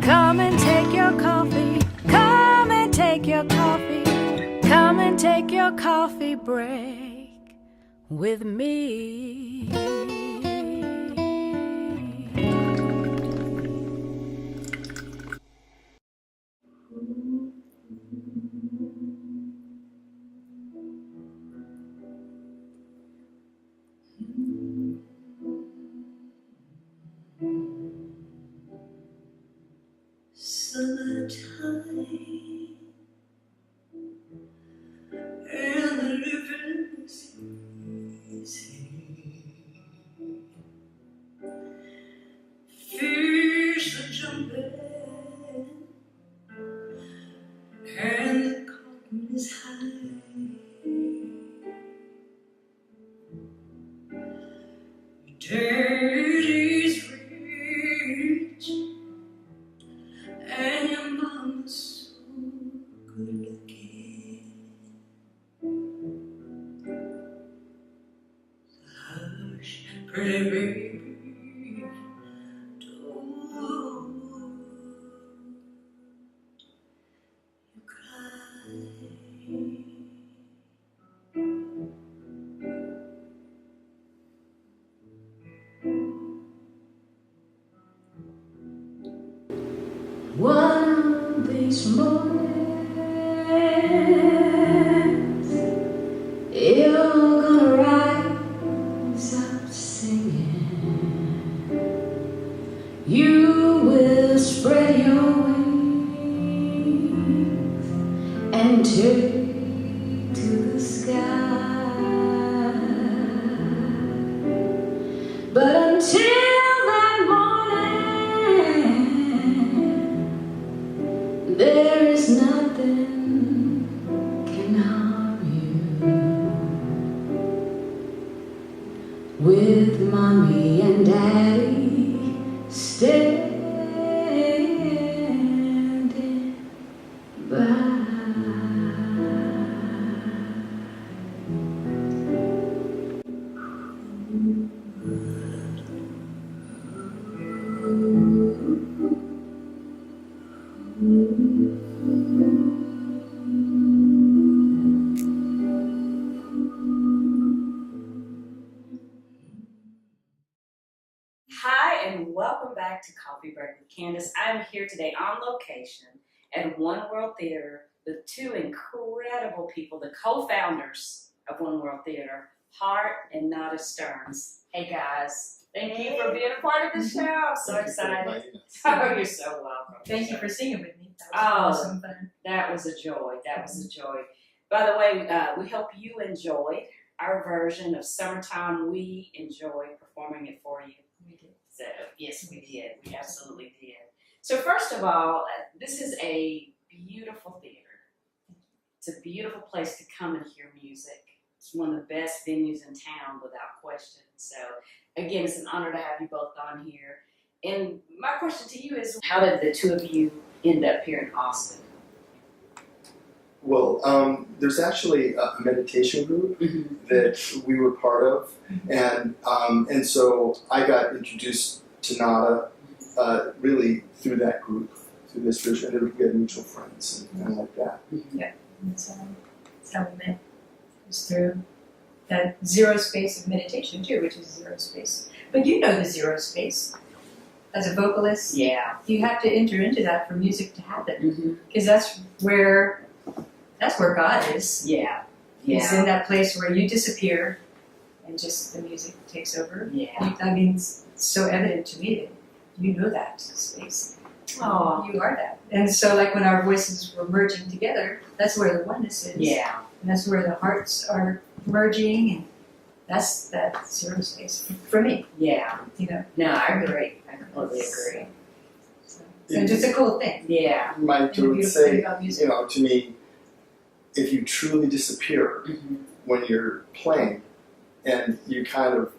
Come and take your coffee. Come and take your coffee. Come and take your coffee break with me. Summertime and the living is easy. Fish are jumping and the cotton is high. Daddy's rich and your mama's so good looking. Hush, pretty baby, don't you cry. One of these mornings, you're gonna rise up singing. You will spread your wings and take to the sky. But until that morning, there is nothing can harm you. With mommy and daddy standing by. Hi, and welcome back to Coffee Break with Candace. I'm here today on location at One World Theater with two incredible people, the co-founders of One World Theater, Hart and Nada Stearns. Hey guys, thank you for being a part of the show. I'm so excited. Oh, you're so welcome. Thank you for singing with me. That was awesome fun. That was a joy. That was a joy. By the way, we hope you enjoyed our version of Summertime. We enjoyed performing it for you. We did. So, yes, we did. We absolutely did. So, first of all, this is a beautiful theater. It's a beautiful place to come and hear music. It's one of the best venues in town, without question. So, again, it's an honor to have you both on here. And my question to you is, how did the two of you end up here in Austin? Well, there's actually a meditation group that we were part of, and so I got introduced to Nada really through that group, through this vision. We had mutual friends and like that. Yeah, that's how we met. It was through that zero space of meditation too, which is zero space. But you know the zero space. As a vocalist, Yeah. you have to enter into that for music to happen, because that's where God is. Yeah. He's in that place where you disappear, and just the music takes over. Yeah. I mean, it's so evident to me that you know that space. Oh. You are that. And so, like when our voices were merging together, that's where the oneness is. Yeah. And that's where the hearts are merging, and that's that zero space for me. Yeah. You know. No, I agree. I completely agree. So it's just a cool thing. Yeah. My And the would beautiful say, thing about music. you know, to me, if you truly disappear when you're playing, and you kind of,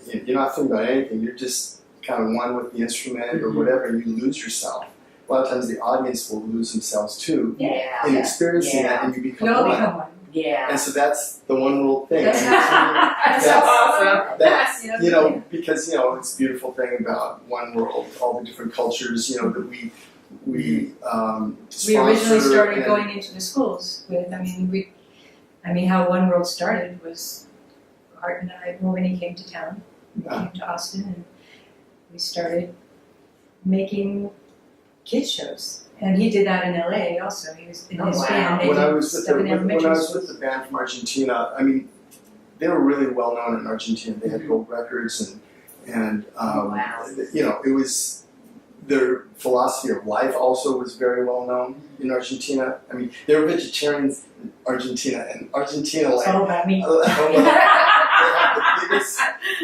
you're not thinking about anything, you're just kind of one with the instrument or whatever, and you lose yourself. A lot of times the audience will lose themselves too Yeah. in experiencing Yeah. that, and you become We all one. become one. Yeah. And so that's the one world thing. That's That's That's- awesome. That's, Yeah, you know, because, you know, it's a beautiful thing about One World, all the different cultures, you know, that we We sponsor originally started and- going into the schools with, how One World started was Hart and I, when he came to town, he came to Austin, and we started making kids shows. And he did that in LA also. He was in Oh, his wow. band. They When I did was with stuff in when elementary I was schools. with the band from Argentina, I mean, they were really well known in Argentina. They Mm-hmm. had gold records and Wow. you know, it was their philosophy of life also was very well known in Argentina. I mean, they were vegetarians in Argentina, and Argentina It's like all about me. they have the biggest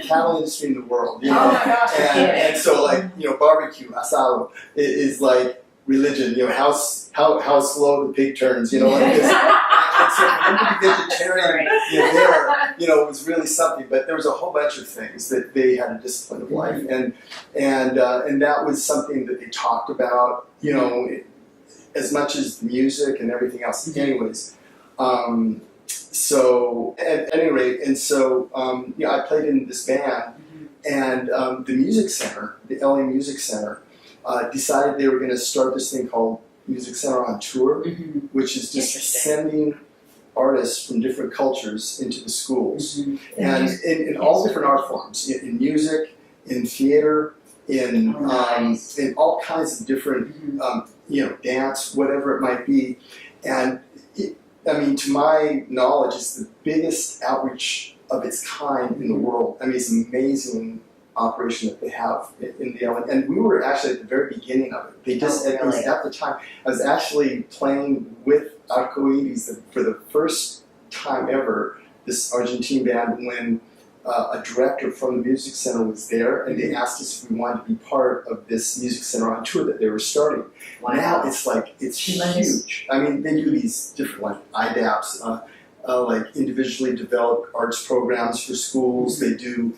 cattle industry in the world. You know? Oh my gosh, you're kidding. and so like, you know, barbecue, asado is like religion, you know, how slow the pig turns, you know, like this. And so for them to be vegetarian, you know, there, you know, was really something. But there was a whole bunch of things that they had a discipline of life, and that was something that they talked about, you know, as much as the music and everything else. Anyways, so at any rate, and so you know, I played in this band, and the music center, the LA Music Center, decided they were going to start this thing called Music Center on Tour, which is just Interesting. sending artists from different cultures into the schools, and music. in all different art forms, in music, in theater, in Oh, nice. in all kinds of different, you know, dance, whatever it might be, and I mean, to my knowledge, it's the biggest outreach of its kind in the world. I mean, it's an amazing operation that they have in the LA. And we were actually at the very beginning of it. They just, Oh, it was really? at the time, I was actually playing with Arcoiris for the first time ever, this Argentine band, when a director from the Music Center was there, and they asked us if we wanted to be part of this Music Center on Tour that they were starting. Wow. Now it's like, it's Tremendous. huge. I mean, they do these different like IDAPs, like individually developed arts programs for schools. They do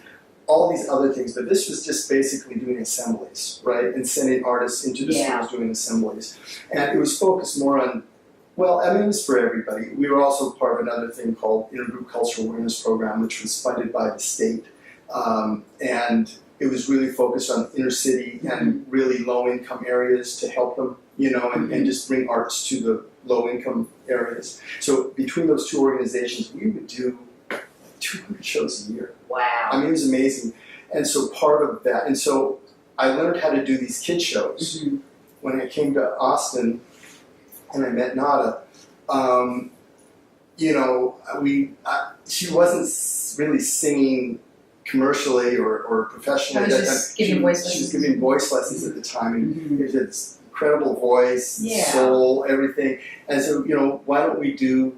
all these other things, but this was just basically doing assemblies, right? And sending artists into the Yeah. schools doing assemblies. And it was focused more on, well, I mean, it was for everybody. We were also part of another thing called Intergroup Cultural Awareness Program, which was funded by the state. And it was really focused on inner city and really low income areas to help them, you know, and just bring arts to the low income areas. So between those two organizations, we would do 200 shows a year. Wow. I mean, it was amazing. And so part of that, and so I learned how to do these kid shows when I came to Austin and I met Nada. You know, she wasn't really singing commercially or professionally. I was just giving voice She was lessons. giving voice lessons at the time, and she had this incredible voice, Yeah. soul, everything. And so, you know, why don't we do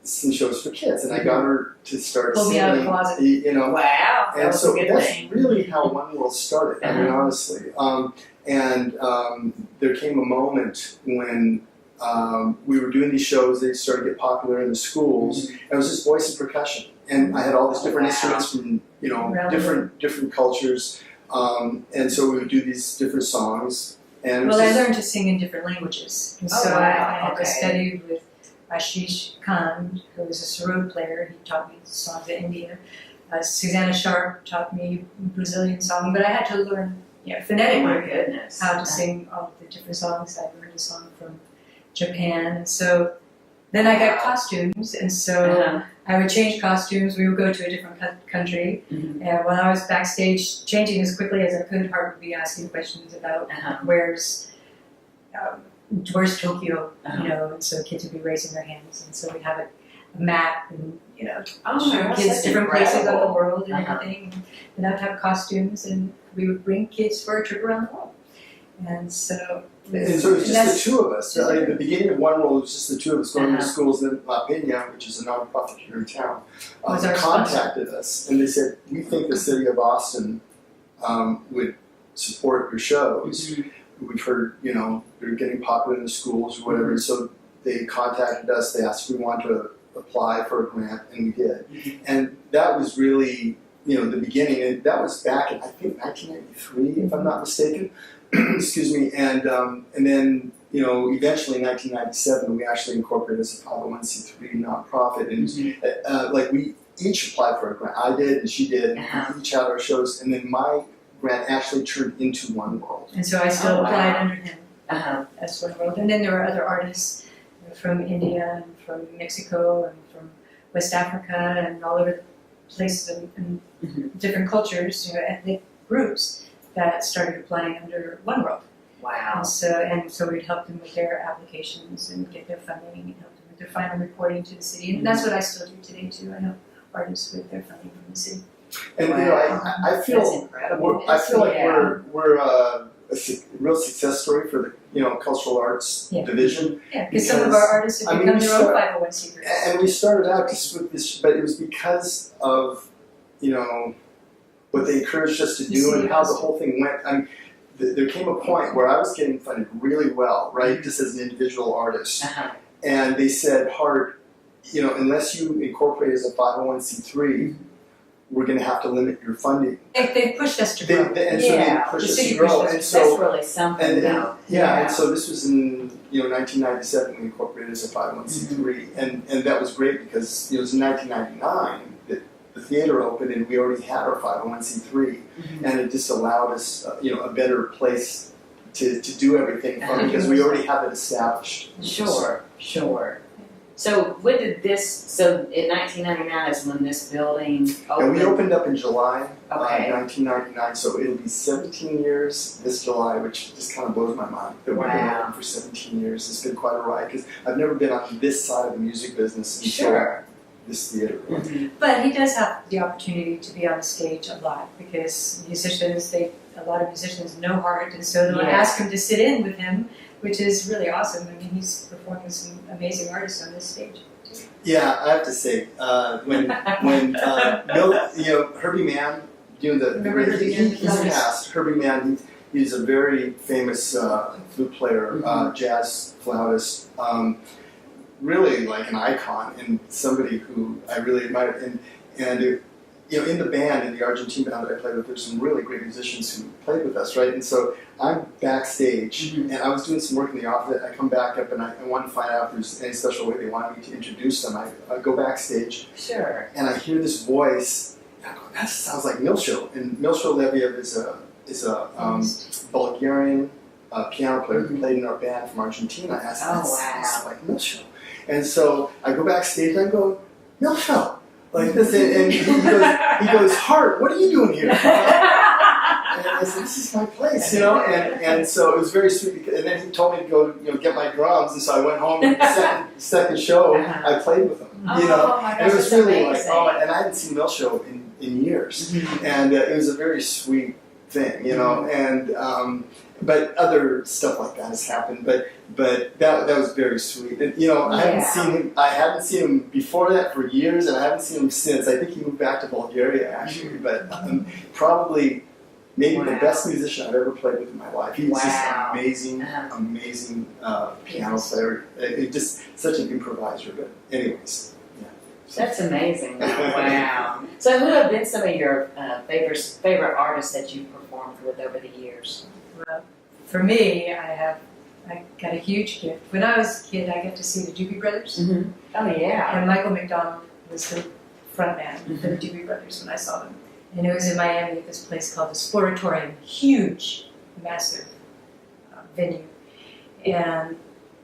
some shows for kids? And I got her to start Pulled me singing. out of the closet. You know, Wow. That and was so a good that's thing. really how One World started, I mean, honestly. There came a moment when we were doing these shows, they started to get popular in the schools, and it was just voice and percussion. And I had all these different Wow. instruments from, you know, Around the different cultures. And so we would do these different songs. And it was Well, I just- learned to sing in different languages. And Oh, so wow. I had Okay. to study with Ashish Khan, who was a sarod player. He taught me songs of India. Susanna Sharp taught me Brazilian song, but I had to learn, Oh my phonetically goodness. how to sing all the different songs. I learned a song from Japan, and so then I got costumes, and so I would change costumes. We would go to a different country, and when I was backstage changing as quickly as I could, Hart would be asking questions about where's Tokyo, you know, and so kids would be raising their hands, and so we'd have a map, and you know, Oh my show gosh, kids that's different places of the incredible. world and everything, and I'd have costumes, and we would bring kids for a trip around the world, and so. And so it was just that's- the two of us. Like, at the beginning of One World, it was just the two of us going to Uh-huh. schools in La Peña, which is a nonprofit here in town. Was our Contacted us, and they said, "We think the city of Austin would support your shows. We've heard, you know, they're getting popular in the schools or whatever." So they contacted us. They asked if we wanted to apply for a grant, and we did. And that was really, you know, the beginning. And that was back in, I think, 1993, if I'm not mistaken. Excuse me. And then eventually in 1997, we actually incorporated as a 501c3 nonprofit, and like we each applied for a grant. I did, and she did. And we each had our shows, and then my grant actually turned into One World. And so I still applied under him as One World. And then there were other artists from India and from Mexico and from West Africa and all over the places and different cultures, ethnic groups that started applying under One World. Wow. And so we'd help them with their applications and get their funding and help them with their final reporting to the city. And that's what I still do today too. I help artists with their funding from the city. And I feel That's incredible. I feel like we're a real success story for the cultural arts division. Yeah, because some of our artists have become their own 501c3s. And we started out just with this, but it was because of what they encouraged us to do and how the whole thing went. I mean, there came a point where I was getting funded really well, right, just as an individual artist, and they said, "Hart, unless you incorporate as a 501c3." We're going to have to limit your funding. They pushed us to grow. So they pushed us to grow. And so, that's really something. And so this was in 1997 we incorporated as a 501c3, and that was great because it was in 1999 that the theater opened and we already had our 501c3, and it just allowed us a better place to do everything from because we already have it established. Sure. So when did so in 1999 is when this building opened? And we opened up in July 1999, so it'll be 17 years this July, which just kind of blows my mind that we've been open for 17 years. It's been quite a ride because I've never been on this side of the music business until this theater. But he does have the opportunity to be on the stage a lot because a lot of musicians know Hart, and so they'll ask him to sit in with him, which is really awesome. I mean, he's performing with some amazing artists on this stage. Yeah, I have to say, when Herbie Mann, he's passed. Herbie Mann, he's a very famous flute player, jazz flautist, really like an icon and somebody who I really admire. And in the band, in the Argentine band that I played with, there's some really great musicians who played with us, right? And so I'm backstage, and I was doing some work in the office. I come back up, and I want to find out if there's any special way they wanted me to introduce them. I go backstage, and I hear this voice, and I go, that sounds like Milcho. And Milcho Leviev is a Bulgarian piano player who played in our band from Argentina. I said, that sounds like Milcho. And so I go backstage, and I go, Milcho. Like this, and he goes, Hart, what are you doing here? And I said, this is my place, and so it was very sweet. And then he told me to go, get my drums, and so I went home. And the second show, I played with him, my gosh, and it was really amazing. and I hadn't seen Milcho in years, and it was a very sweet thing, and. But other stuff like that has happened. But that was very sweet. And, I hadn't seen him before that for years, and I haven't seen him since. I think he moved back to Bulgaria actually. But probably maybe the best musician I've ever played with in my life. He's just an amazing piano player. Just such an improviser. But anyways. That's amazing. Wow. So who have been some of your favorite artists that you've performed with over the years? Well, for me, I got a huge gift. When I was a kid, I got to see the Doobie Brothers. Oh yeah. And Michael McDonald was the front man for the Doobie Brothers when I saw them. And it was in Miami at this place called the Sploratorium, huge, massive venue. And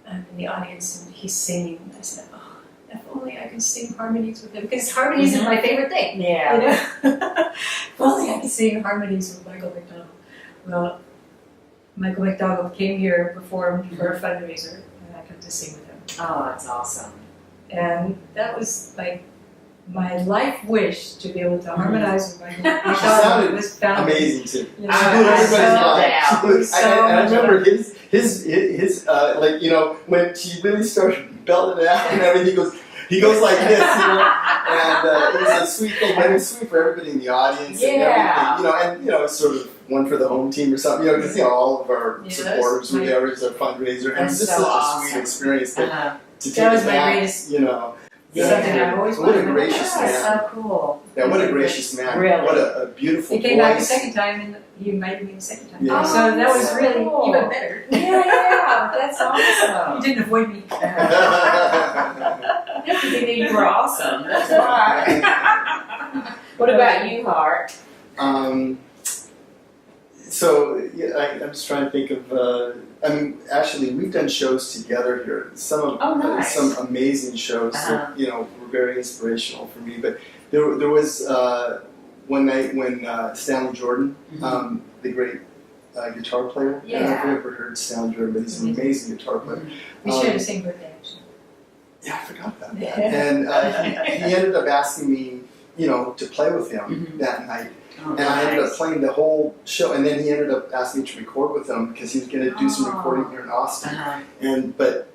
I'm in the audience, and he's singing. And I said, oh, if only I could sing harmonies with him, because harmonies is my favorite thing. Yeah. If only I could sing harmonies with Michael McDonald. Well, Michael McDonald came here and performed for a fundraiser, and I got to sing with him. Oh, that's awesome. And that was like my life wish, to be able to harmonize with Michael She McDonald. sounded Was found. amazing too. You know, She blew everybody's mind. I so remember his when she really started belting it out and everything, he goes like this, and it was a sweet thing. But it was sweet for everybody in the audience and everything, and sort of one for the home team or something, because all of our supporters were there. It was a fundraiser, and it was just such a sweet experience to take that was it my back, greatest. Something I've always what a wanted. gracious man! So cool. Yeah, what a gracious man! Really? What a beautiful He came voice. back the second time, and he invited me the second time. Yeah. So that was really cool. even better. Yeah, That's awesome. You didn't avoid me. Because they knew you were awesome. That's why. What about you, Hart? So yeah, I'm just trying to think of. I mean, actually, we've done shows together here. Some amazing shows that were very inspirational for me. But there was one night when Stanley Jordan, the great guitar player. Yeah. I don't know if you've ever heard Stanley Jordan, but he's an amazing guitar player. We shared the same birthday, actually. Yeah, I forgot about that. And he ended up asking me, to play with him that night. Oh, and I ended up playing the whole show, and then he ended up asking me to record with him because he was going to do some recording here in Austin. But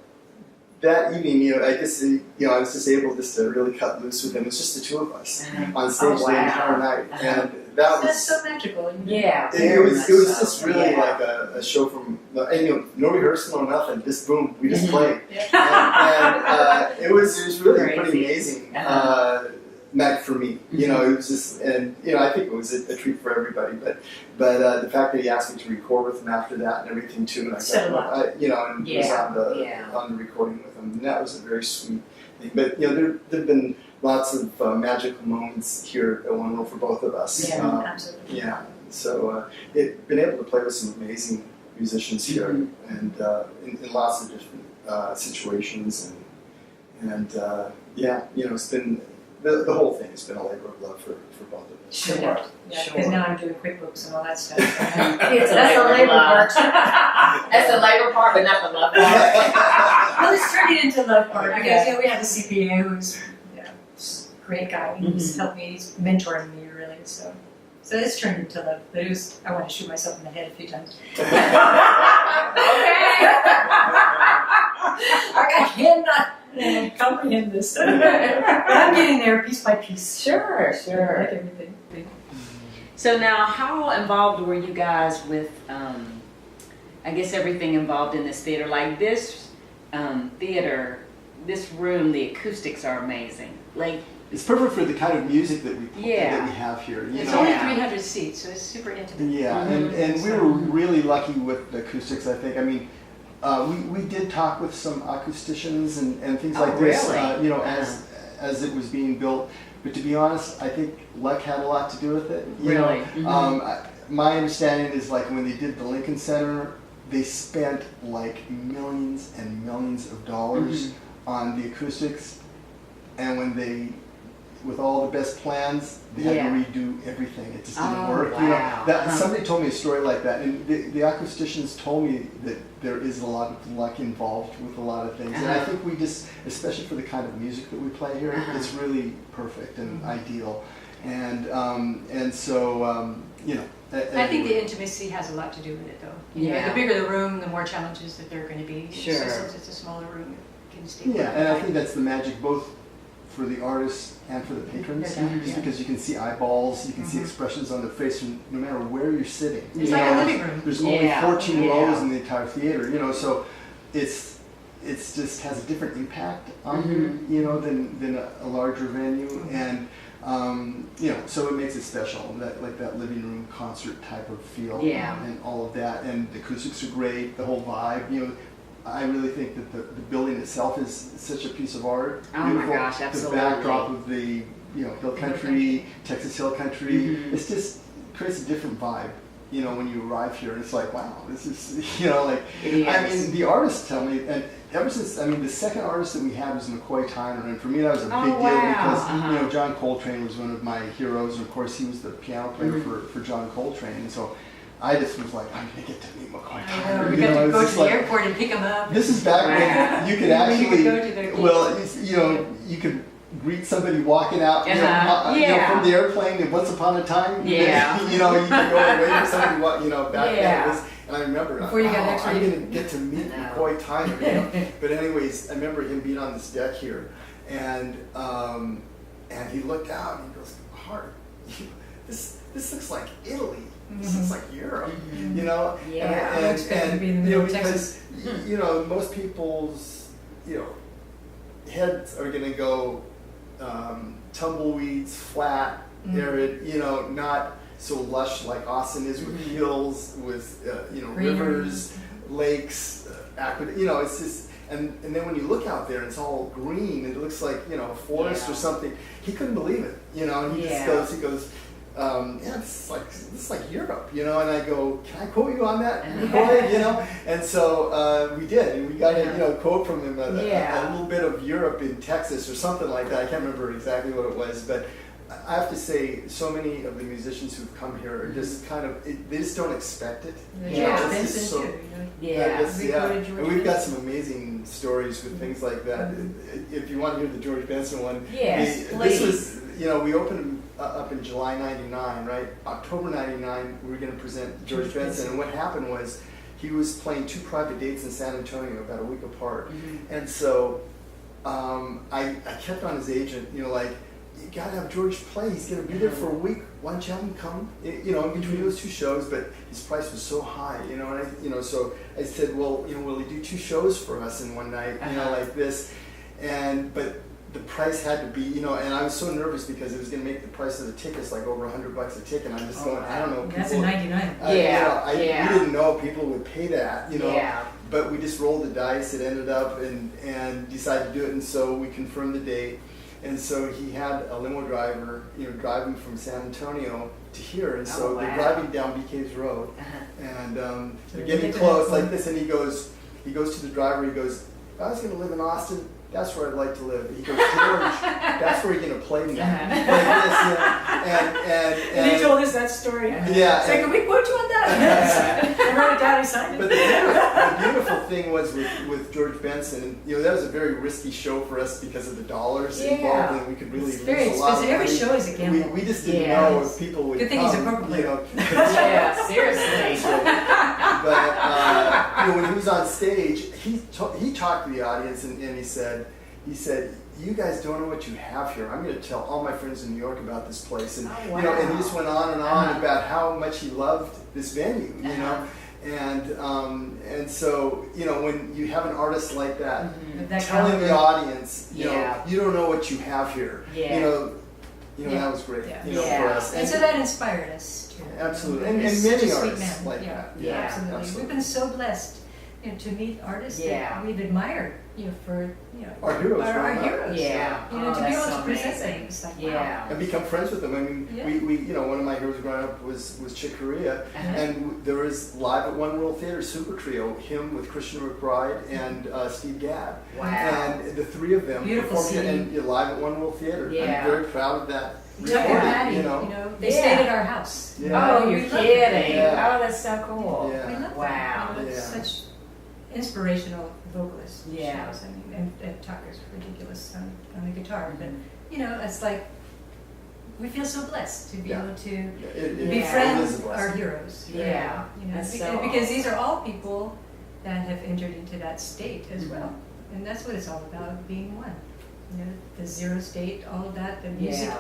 that evening, I guess I was just able to really cut loose with him. It was just the two of us on stage the entire night, and that's so magical. Yeah, it was just really like a show from no rehearsal, no nothing. Just boom, we just played, and it was really pretty amazing. Night for me, it was just, and I think it was a treat for everybody. But the fact that he asked me to record with him after that and everything too, and I got, and was on the recording with him, and that was a very sweet thing. But there've been lots of magical moments here at One World for both of us. Yeah, absolutely. Yeah, so been able to play with some amazing musicians here, and in lots of different situations, and it's been. The whole thing has been a labor of love for both of us. Sure. Because now I'm doing QuickBooks and all that stuff. That's the labor part. That's the labor part, but not the love part. Well, it's turning into love part because we have a CPA who's a great guy. He's helped me. He's mentoring me really. So it's turned into love. But I want to shoot myself in the head a few times. I cannot comprehend this. But I'm getting there piece by piece. Sure. Like everything. So now, how involved were you guys with, I guess, everything involved in this theater? Like this theater, this room, the acoustics are amazing. Like It's perfect for the kind of music that we have here. It's only 300 seats, so it's super intimate. Yeah, and we were really lucky with the acoustics, I think. I mean, we did talk with some acousticians and things like this, as it was being built. But to be honest, I think luck had a lot to do with it. My understanding is like when they did the Lincoln Center, they spent like millions and millions of dollars on the acoustics, and when with all the best plans, they had to redo everything. It just didn't work. Wow. Somebody told me a story like that, and the acousticians told me that there is a lot of luck involved with a lot of things. And I think we just, especially for the kind of music that we play here, it's really perfect and ideal. And so I think the intimacy has a lot to do with it, though. The bigger the room, the more challenges that there are going to be. Sure. So since it's a smaller room, it can stay. Yeah, and I think that's the magic, both for the artists and for the patrons, just because you can see eyeballs, you can see expressions on their face, and no matter where you're sitting. It's like a living room. There's only 14 rows in the entire theater, so it's just has a different impact on you, than a larger venue, and so it makes it special, that living room concert type of feel, and all of that, and the acoustics are great, the whole vibe, I really think that the building itself is such a piece of art. Oh my gosh, absolutely. The backdrop of the hill country, Texas hill country, it's just creates a different vibe. When you arrive here, and it's like, wow, this is I mean, the artists tell me, and ever since the second artist that we had was McCoy Tyner, and for me that was a big deal because John Coltrane was one of my heroes, and of course he was the piano player for John Coltrane, and so I just was like, I'm gonna get to meet McCoy Tyner. We got to go to the airport and pick him up. This is back when you could actually, you could greet somebody walking out, from the airplane. And once upon a time, you could go and wait for somebody, back then. And I remember, I'm gonna get to meet McCoy Tyner. But anyways, I remember him being on this deck here, and he looked out and he goes, "Hart, this looks like Italy." This looks like Europe, and because most people's heads are gonna go tumbleweeds, flat, arid, not so lush like Austin is with hills, with rivers, lakes, you know, it's just, and then when you look out there, it's all green. It looks like, you know, a forest or something. He couldn't believe it, you know, and he goes, yeah, it's like Europe, you know. And I go, can I quote you on that, boy? You know. And so we did, and we got a quote from him, a little bit of Europe in Texas or something like that. I can't remember exactly what it was, but I have to say, so many of the musicians who've come here are just kind of, they just don't expect it. And we've got some amazing stories with things like that. If you want to hear the George Benson one, please. This was, you know, we opened up in July '99, right? October '99, we were going to present George Benson, and what happened was he was playing 2 private dates in San Antonio about a week apart, and so I kept on his agent, you know, like, you gotta have George play. He's gonna be there for a week. Why don't you have him come? You know, in between those 2 shows. But his price was so high, you know. And so I said, well, you know, will he do 2 shows for us in one night? You know, like this. But the price had to be, you know. And I was so nervous because it was gonna make the price of the tickets like over $100 a ticket. And I'm just going, I don't know. That's a 99. We didn't know people would pay that, you know. Yeah. But we just rolled the dice. It ended up and decided to do it. And so we confirmed the date. And so he had a limo driver, you know, driving from San Antonio to here. And so they're driving down BK's Road, and they're getting close like this. And he goes to the driver. He goes, if I was going to live in Austin, that's where I'd like to live. He goes, George, that's where you're going to play me. Like this, you know. And he told us that story. Yeah. So can we quote you on that? I wrote it down. I signed it. But the beautiful thing was with George Benson, you know, that was a very risky show for us because of the dollars involved, and we could really lose a lot of money. Every show is a gamble. We just didn't know if people would Good thing he's a poker player. You know. Seriously. But you know, when he was on stage, he talked to the audience, and he said, you guys don't know what you have here. I'm going to tell all my friends in New York about this place, and you know, and he just went on and on about how much he loved this venue, you know, and so, you know, when you have an artist like that, telling the audience, you know, you don't know what you have here, you know, that was great, you know, for us, and so that inspired us too. Absolutely, and many artists like that. Absolutely. We've been so blessed, you know, to meet artists that we've admired, you know, for, you know, our heroes. Our heroes. Yeah. You know, to be able to present amazing. things like and become friends with them. I mean, we you know, one of my heroes growing up was Chick Corea, and there was live at One World Theater super trio, him with Christian McBride and Steve Gadd. Wow. And the 3 of them performed and live at One World Theater. I'm very proud of that. Patty, you know, they stayed at our house. Oh, you're kidding! Yeah. Oh, that's so cool. Yeah. We love Wow. that. You know, such inspirational vocalist Yeah. shows. I mean, and Tucker's ridiculous on the guitar, but you know, it's like we feel so blessed to be able to befriend our heroes. Yeah. You know, That's because these are all people that have entered into that state as well, and that's what it's all about, being one. You know, the zero state, all of that. The music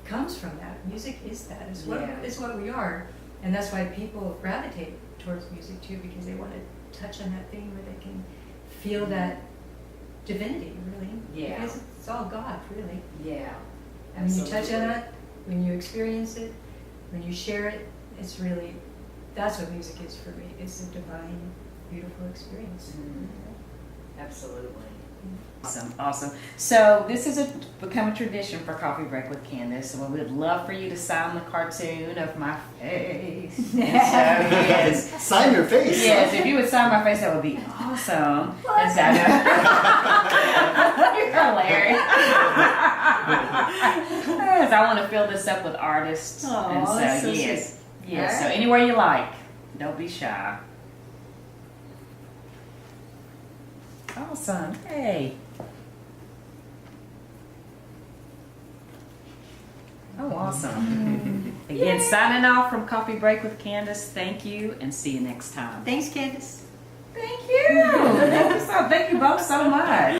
comes from that. Music is that. It's what we are, and that's why people gravitate towards music too, because they want to touch on that thing where they can feel that divinity, really. Yeah. Because it's all God, really. Yeah. And when you touch on it, when you experience it, when you share it, it's really, that's what music is for me. It's a divine, beautiful experience. Absolutely. Awesome. So this has become a tradition for Coffee Break with Candace, and we would love for you to sign the cartoon of my face. So, yes. Sign your face. Yes, if you would sign my face, that would be awesome. And so, you're hilarious. Yes, I want to fill this up with artists. And so, yes. Right. So anywhere you like. Don't be shy. Awesome. Hey. Oh, awesome. Again, signing off from Coffee Break with Candace. Thank you, and see you next time. Thank you, Candace. Thank you. Thank you both so much.